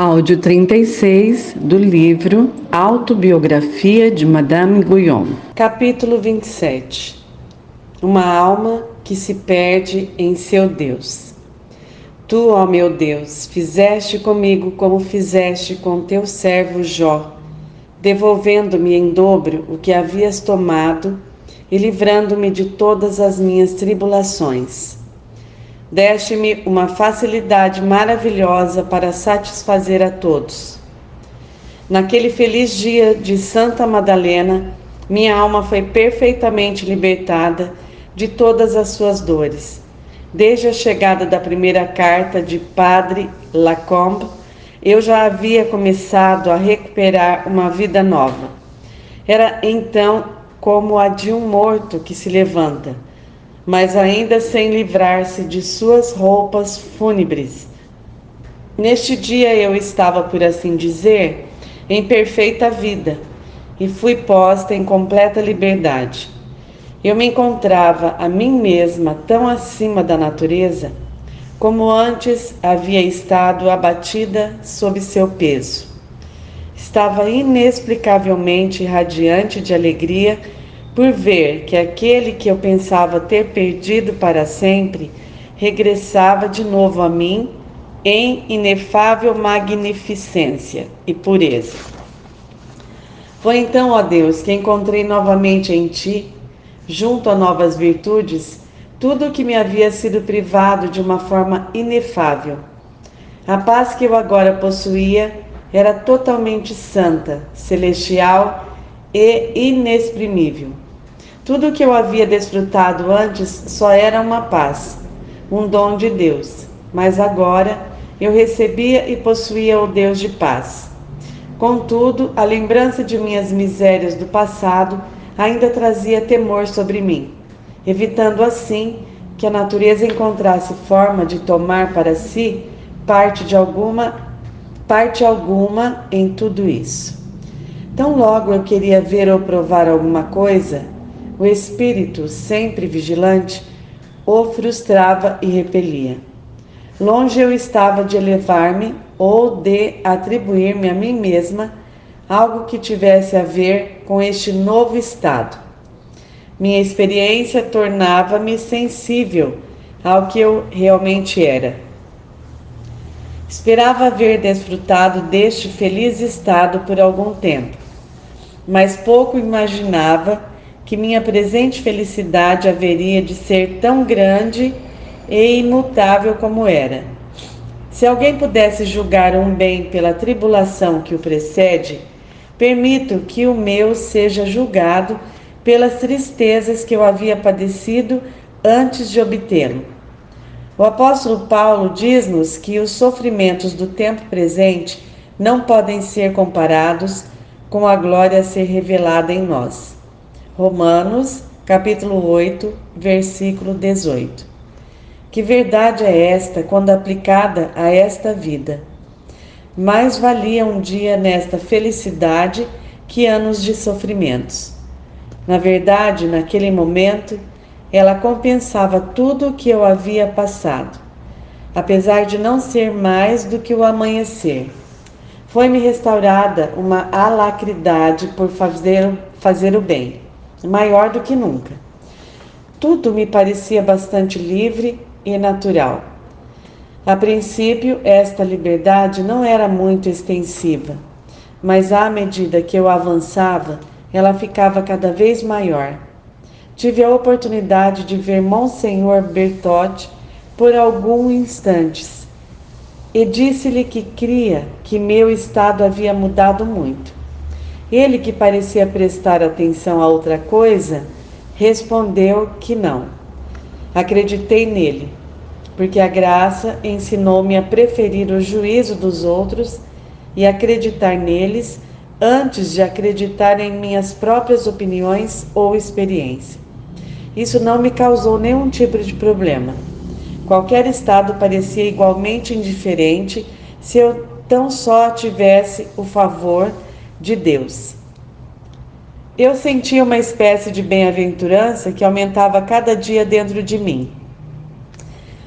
Áudio 36 do livro Autobiografia de Madame Guyon. Capítulo 27. Uma alma que se perde em seu Deus. Tu, ó meu Deus, fizeste comigo como fizeste com teu servo Jó, devolvendo-me em dobro o que havias tomado e livrando-me de todas as minhas tribulações. Deste-me uma facilidade maravilhosa para satisfazer a todos. Naquele feliz dia de Santa Madalena, minha alma foi perfeitamente libertada de todas as suas dores. Desde a chegada da primeira carta de Padre Lacombe, eu já havia começado a recuperar uma vida nova. Era então como a de um morto que se levanta, mas ainda sem livrar-se de suas roupas fúnebres. Neste dia eu estava, por assim dizer, em perfeita vida e fui posta em completa liberdade. Eu me encontrava a mim mesma tão acima da natureza como antes havia estado abatida sob seu peso. Estava inexplicavelmente radiante de alegria por ver que aquele que eu pensava ter perdido para sempre regressava de novo a mim em inefável magnificência e pureza. Foi então, ó Deus, que encontrei novamente em Ti, junto a novas virtudes, tudo o que me havia sido privado de uma forma inefável. A paz que eu agora possuía era totalmente santa, celestial e inexprimível. Tudo o que eu havia desfrutado antes só era uma paz, um dom de Deus, mas agora eu recebia e possuía o Deus de paz. Contudo, a lembrança de minhas misérias do passado ainda trazia temor sobre mim, evitando assim que a natureza encontrasse forma de tomar para si parte alguma em tudo isso. Tão logo eu queria ver ou provar alguma coisa, o espírito, sempre vigilante, o frustrava e repelia. Longe eu estava de elevar-me ou de atribuir-me a mim mesma algo que tivesse a ver com este novo estado. Minha experiência tornava-me sensível ao que eu realmente era. Esperava haver desfrutado deste feliz estado por algum tempo, mas pouco imaginava que minha presente felicidade haveria de ser tão grande e imutável como era. Se alguém pudesse julgar um bem pela tribulação que o precede, permito que o meu seja julgado pelas tristezas que eu havia padecido antes de obtê-lo. O apóstolo Paulo diz-nos que os sofrimentos do tempo presente não podem ser comparados com a glória a ser revelada em nós. Romanos, capítulo 8, versículo 18. Que verdade é esta quando aplicada a esta vida? Mais valia um dia nesta felicidade que anos de sofrimentos. Na verdade, naquele momento, ela compensava tudo o que eu havia passado, apesar de não ser mais do que o amanhecer. Foi-me restaurada uma alacridade por fazer o bem, maior do que nunca. Tudo me parecia bastante livre e natural. A princípio, esta liberdade não era muito extensiva, mas à medida que eu avançava, ela ficava cada vez maior. Tive a oportunidade de ver Monsenhor Bertotti por alguns instantes e disse-lhe que cria que meu estado havia mudado muito. Ele, que parecia prestar atenção a outra coisa, respondeu que não. Acreditei nele, porque a graça ensinou-me a preferir o juízo dos outros e acreditar neles antes de acreditar em minhas próprias opiniões ou experiência. Isso não me causou nenhum tipo de problema. Qualquer estado parecia igualmente indiferente se eu tão só tivesse o favor de Deus. Eu sentia uma espécie de bem-aventurança que aumentava cada dia dentro de mim.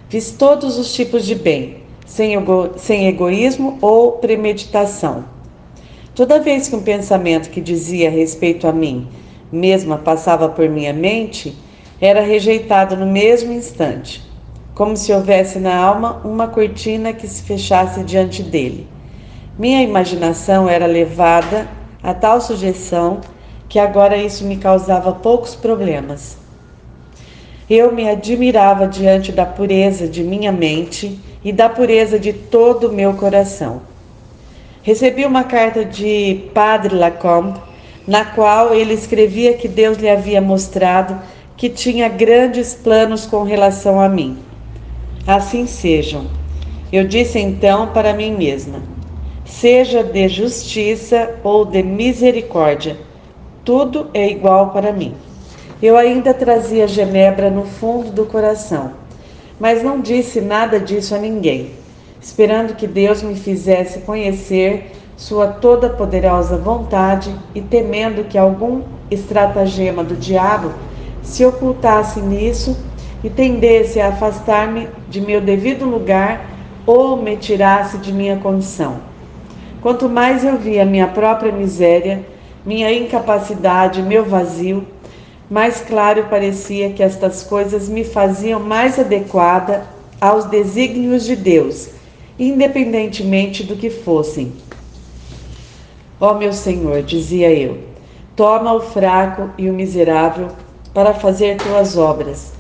Fiz todos os tipos de bem, sem egoísmo ou premeditação. Toda vez que um pensamento que dizia respeito a mim mesma passava por minha mente, era rejeitado no mesmo instante, como se houvesse na alma uma cortina que se fechasse diante dele. Minha imaginação era levada a tal sujeição que agora isso me causava poucos problemas. Eu me admirava diante da pureza de minha mente e da pureza de todo o meu coração. Recebi uma carta de Padre Lacombe, na qual ele escrevia que Deus lhe havia mostrado que tinha grandes planos com relação a mim. Assim sejam. Eu disse então para mim mesma: seja de justiça ou de misericórdia, tudo é igual para mim. Eu ainda trazia Genebra no fundo do coração, mas não disse nada disso a ninguém, esperando que Deus me fizesse conhecer sua toda poderosa vontade e temendo que algum estratagema do diabo se ocultasse nisso e tendesse a afastar-me de meu devido lugar ou me tirasse de minha condição. Quanto mais eu via minha própria miséria, minha incapacidade, meu vazio, mais claro parecia que estas coisas me faziam mais adequada aos desígnios de Deus, independentemente do que fossem. Ó meu Senhor, dizia eu, toma o fraco e o miserável para fazer tuas obras,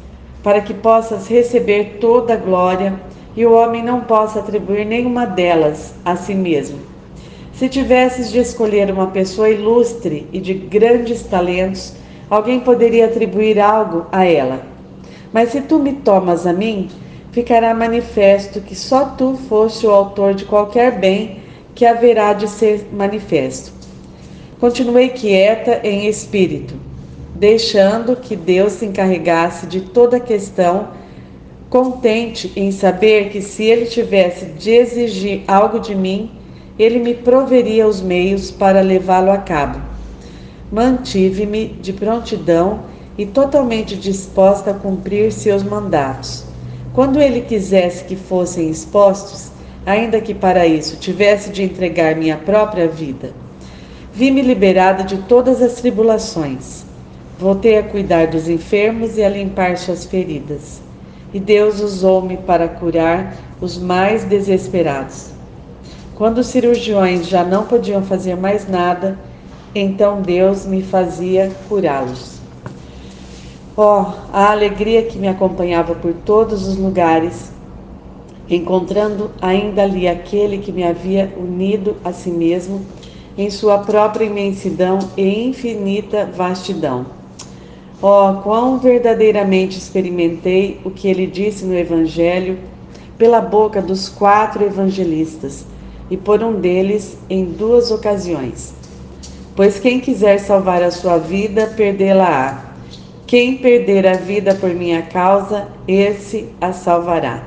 para que possas receber toda a glória e o homem não possa atribuir nenhuma delas a si mesmo. Se tivesses de escolher uma pessoa ilustre e de grandes talentos, alguém poderia atribuir algo a ela. Mas se tu me tomas a mim, ficará manifesto que só tu foste o autor de qualquer bem que haverá de ser manifesto. Continuei quieta em espírito, deixando que Deus se encarregasse de toda a questão, contente em saber que se Ele tivesse de exigir algo de mim, Ele me proveria os meios para levá-lo a cabo. Mantive-me de prontidão e totalmente disposta a cumprir seus mandatos. Quando Ele quisesse que fossem expostos, ainda que para isso tivesse de entregar minha própria vida, vi-me liberada de todas as tribulações. Voltei a cuidar dos enfermos e a limpar suas feridas. E Deus usou-me para curar os mais desesperados. Quando os cirurgiões já não podiam fazer mais nada, então Deus me fazia curá-los. A alegria que me acompanhava por todos os lugares, encontrando ainda ali aquele que me havia unido a si mesmo em sua própria imensidão e infinita vastidão. Quão verdadeiramente experimentei o que ele disse no Evangelho pela boca dos 4 evangelistas e por um deles em 2 ocasiões. Pois quem quiser salvar a sua vida, perdê-la-á. Quem perder a vida por minha causa, esse a salvará.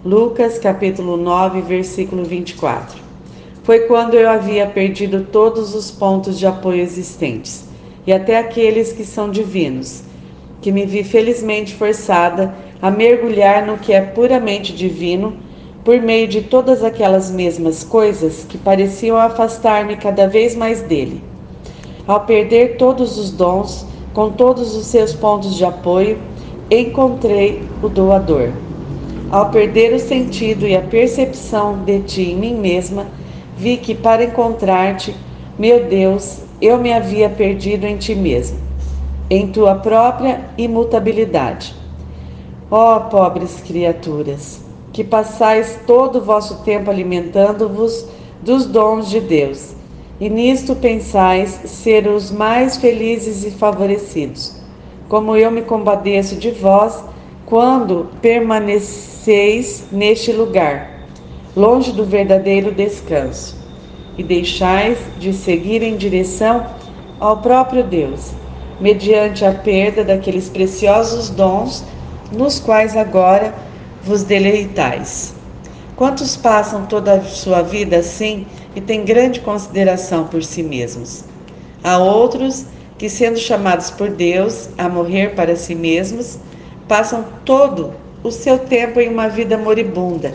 Lucas capítulo 9, versículo 24. Foi quando eu havia perdido todos os pontos de apoio existentes, e até aqueles que são divinos, que me vi felizmente forçada a mergulhar no que é puramente divino, por meio de todas aquelas mesmas coisas que pareciam afastar-me cada vez mais dele. Ao perder todos os dons, com todos os seus pontos de apoio, encontrei o doador. Ao perder o sentido e a percepção de ti em mim mesma, vi que para encontrar-te, meu Deus, eu me havia perdido em ti mesmo, em tua própria imutabilidade. Pobres criaturas, que passais todo o vosso tempo alimentando-vos dos dons de Deus, e nisto pensais ser os mais felizes e favorecidos, como eu me compadeço de vós quando permaneceis neste lugar, longe do verdadeiro descanso, e deixais de seguir em direção ao próprio Deus, mediante a perda daqueles preciosos dons nos quais agora vos deleitais. Quantos passam toda a sua vida assim e têm grande consideração por si mesmos? Há outros que, sendo chamados por Deus a morrer para si mesmos, passam todo o seu tempo em uma vida moribunda,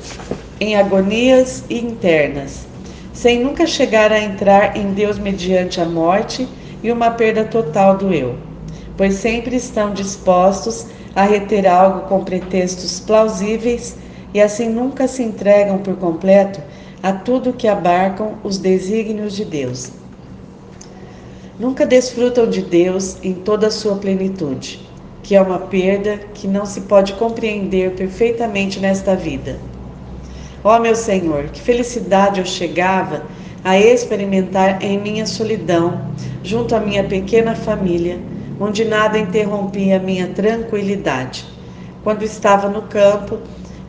em agonias internas, sem nunca chegar a entrar em Deus mediante a morte e uma perda total do eu, pois sempre estão dispostos a reter algo com pretextos plausíveis e assim nunca se entregam por completo a tudo que abarcam os desígnios de Deus. Nunca desfrutam de Deus em toda a sua plenitude, que é uma perda que não se pode compreender perfeitamente nesta vida. Ó meu Senhor, que felicidade eu chegava a experimentar em minha solidão, junto à minha pequena família, onde nada interrompia a minha tranquilidade. Quando estava no campo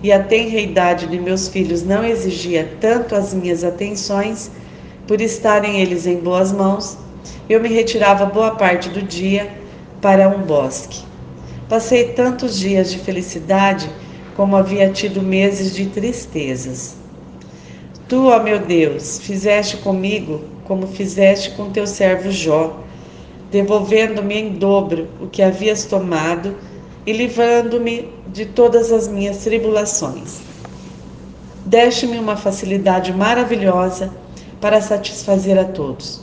e a tenra idade de meus filhos não exigia tanto as minhas atenções, por estarem eles em boas mãos, eu me retirava boa parte do dia para um bosque. Passei tantos dias de felicidade como havia tido meses de tristezas. Tu, ó meu Deus, fizeste comigo como fizeste com teu servo Jó, devolvendo-me em dobro o que havias tomado e livrando-me de todas as minhas tribulações. Deste-me uma facilidade maravilhosa para satisfazer a todos.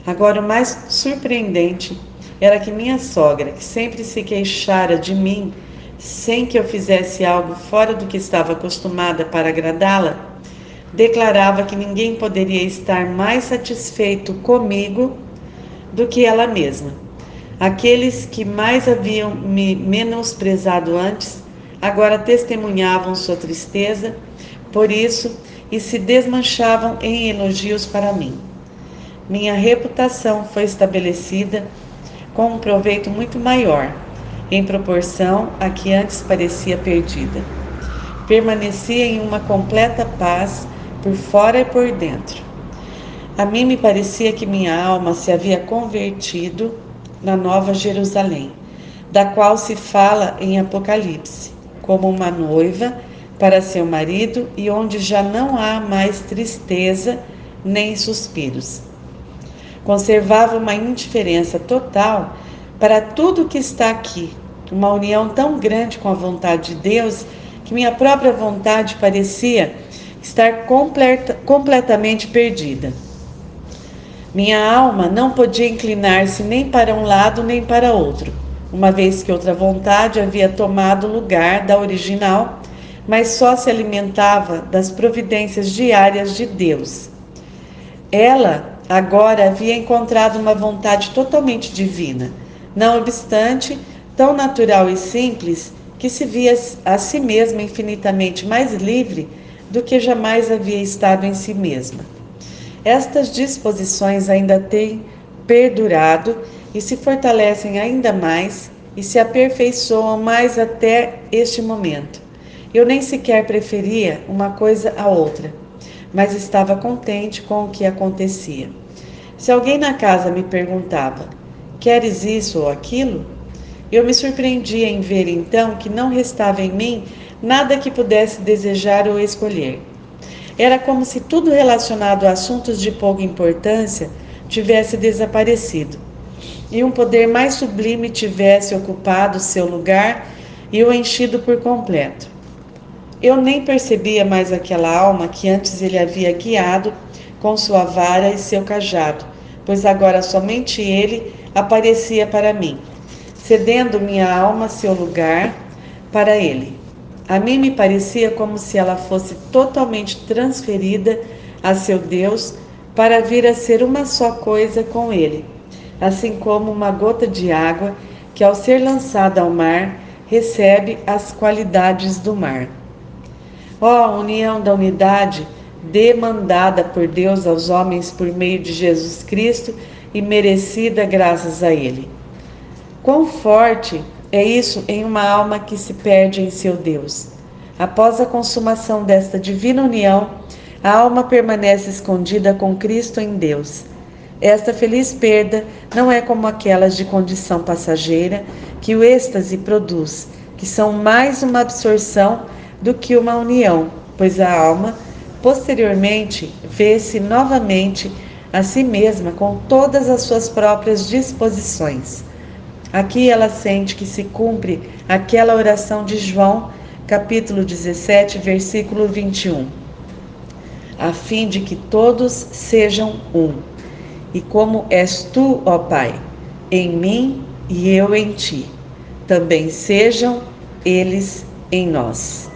Agora, o mais surpreendente era que minha sogra, que sempre se queixara de mim, sem que eu fizesse algo fora do que estava acostumada para agradá-la, declarava que ninguém poderia estar mais satisfeito comigo do que ela mesma. Aqueles que mais haviam me menosprezado antes, agora testemunhavam sua tristeza por isso e se desmanchavam em elogios para mim. Minha reputação foi estabelecida com um proveito muito maior, em proporção a que antes parecia perdida. Permanecia em uma completa paz por fora e por dentro. A mim me parecia que minha alma se havia convertido na Nova Jerusalém, da qual se fala em Apocalipse, como uma noiva para seu marido e onde já não há mais tristeza nem suspiros. Conservava uma indiferença total para tudo que está aqui, uma união tão grande com a vontade de Deus que minha própria vontade parecia estar completamente perdida. Minha alma não podia inclinar-se nem para um lado nem para outro, uma vez que outra vontade havia tomado o lugar da original, mas só se alimentava das providências diárias de Deus. Ela agora havia encontrado uma vontade totalmente divina, não obstante, tão natural e simples, que se via a si mesma infinitamente mais livre do que jamais havia estado em si mesma. Estas disposições ainda têm perdurado e se fortalecem ainda mais e se aperfeiçoam mais até este momento. Eu nem sequer preferia uma coisa à outra, mas estava contente com o que acontecia. Se alguém na casa me perguntava, queres isso ou aquilo? Eu me surpreendia em ver então que não restava em mim nada que pudesse desejar ou escolher. Era como se tudo relacionado a assuntos de pouca importância tivesse desaparecido, e um poder mais sublime tivesse ocupado seu lugar e o enchido por completo. Eu nem percebia mais aquela alma que antes ele havia guiado com sua vara e seu cajado, pois agora somente ele aparecia para mim, cedendo minha alma seu lugar para ele. A mim me parecia como se ela fosse totalmente transferida a seu Deus para vir a ser uma só coisa com ele, assim como uma gota de água que, ao ser lançada ao mar, recebe as qualidades do mar. Ó, união da unidade demandada por Deus aos homens por meio de Jesus Cristo e merecida graças a Ele. Quão forte é isso em uma alma que se perde em seu Deus. Após a consumação desta divina união, a alma permanece escondida com Cristo em Deus. Esta feliz perda não é como aquelas de condição passageira que o êxtase produz, que são mais uma absorção do que uma união, pois a alma, posteriormente, vê-se novamente a si mesma com todas as suas próprias disposições. Aqui ela sente que se cumpre aquela oração de João, capítulo 17, versículo 21. a fim de que todos sejam um. E como és tu, ó Pai, em mim e eu em ti, também sejam eles em nós.